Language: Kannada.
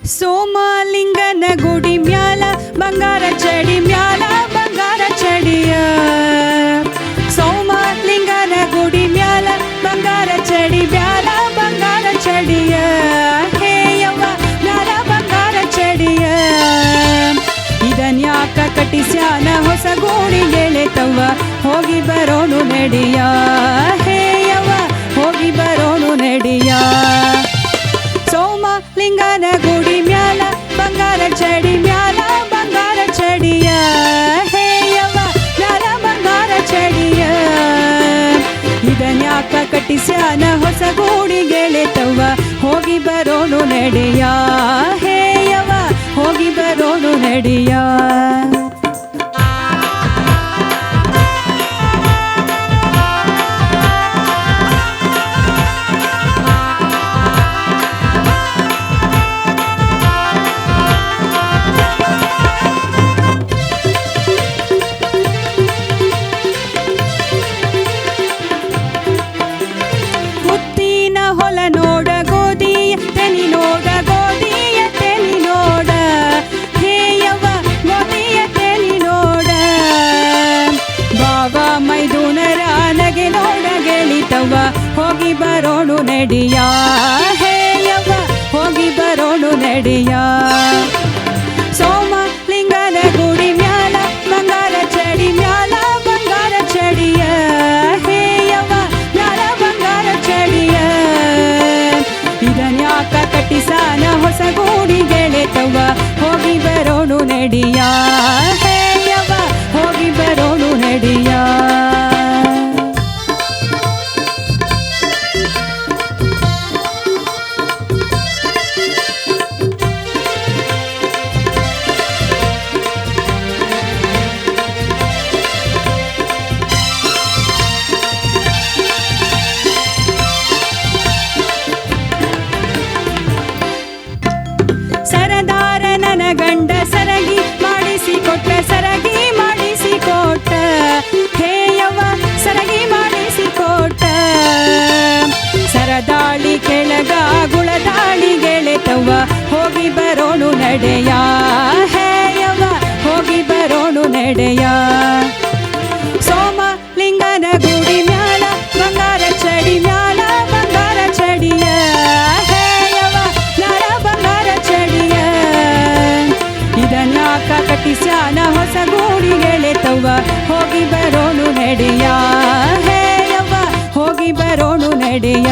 ಸೋಮಲಿಂಗನ ಗುಡಿ ಮ್ಯಾಲ ಬಂಗಾರ ಚಡಿ ಮ್ಯಾಲ ಬಂಗಾರ ಚಡಿಯ ಸೋಮಲಿಂಗನ ಗುಡಿ ಮ್ಯಾಲ ಬಂಗಾರ ಚಡಿ ಮ್ಯಾಲ ಬಂಗಾರ ಚಡಿಯ ಹೇಯವ್ವ ಮ್ಯಾಲ ಬಂಗಾರ ಚಡಿಯ ಇದನ್ಯಾಕ ಕಟ್ಟಿಸ್ಯಾನ ಹೊಸ ಗೋಡಿ ಗೆಳೆತವ್ವ ಹೋಗಿ ಬರೋನು ನಡಿಯ ಹೇಯವ್ವ ಹೋಗಿ ಬರೋನು ನಡಿಯ ಸೋಮಲಿಂಗನ ಗುಡಿ ಮ್ಯಾಲ ಬಂಗಾರ ಚಡಿ ಮ್ಯಾಲ ಬಂಗಾರ ಚಡಿಯ ಹೇಯವ್ವ ಮ್ಯಾಲ ಬಂಗಾರ ಚಡಿಯ ಇದನ್ಯಾಕ ಕಟ್ಟಿಸ್ಯಾನ ಹೊಸ ಗೂಡಿ ಗೆಳೆತವ್ವ ಹೋಗಿ ಬರೋನು ನಡಿಯ ಹೇಯವ್ವ ಹೋಗಿ ಬರೋನು ನಡಿಯ ಹೊಲ ನೋಡ ಗೋಧಿಯ ತೆನಿ ನೋಡ ಗೋಧಿಯ ತೆನಿ ನೋಡ ಹೇಯವ್ವ ಗೋಧಿಯ ತೆನಿ ನೋಡ ಬಾವ ಮೈದುನರ ನಗೆ ನೋಡ ಗೆಳಿತವ್ವ ಹೋಗಿ ಬರೋಣು ನಡಿಯ ಹೇಯವ್ವ ಹೋಗಿ ಬರೋಣು ನಡಿಯ ಸೋಮಲಿಂಗನ ಗುಡಿ ಮ್ಯಾಲ ಬಂಗಾರ ಚಡಿ ಮ್ಯಾಲ ಬಂಗಾರ ಚಡಿಯ ಹೇಯವ್ವ ಮ್ಯಾಲ ಬಂಗಾರ ಚಡಿಯ ಇದನ್ಯಾಕ ಕಟ್ಟಿಸಾನ ಹೊಸ ಗೂಡಿ ಗೆಳೆತವ್ವ ಹೋಗಿ ಬರೋಣು ನಡಿಯ ಹೇಯವ್ವ ಹೋಗಿ ಬರೋಣು ನಡಿಯ ಸರದಾರ ನನ್ನ ಗಂಡ ಸರಗಿ ಮಾಡಿಸಿಕೊಟ್ಟ ಸರಗಿ ಮಾಡಿಸಿಕೊಟ್ಟ ಹೇಯವ್ವ ಸರಗಿ ಮಾಡಿಸಿಕೊಟ್ಟ ಸರದಾಳಿ ಕೆಳಗ ಗುಳದಾಳಿ ಗೆಳೆತವ್ವ ಹೋಗಿ ಬರೋಣು ನಡೆಯ ಹೇಯವ್ವ ಹೋಗಿ ಬರೋಣು ನಡೆಯ ಸೋಮಲಿಂಗನ ಗುಡಿ ಮ್ಯಾಲ ಬಂಗಾರ ಚಡಿ ಮ್ಯಾಲ ಬಂಗಾರ ಚಡಿಯ ಹೇಯವ್ವ ಮ್ಯಾಲ ಬಂಗಾರ ಚಡಿಯ ಇದನ್ಯಾಕ ಕಟ್ಟಿಸ್ಯಾನ ಹೊಸ ಗೂಡಿ ಗೆಳೆತವ್ವ ಹೋಗಿ ಬರೋಣು ನಡೆಯ ಹೇಯವ್ವ ಹೋಗಿ ಬರೋಣು ನಡೆಯ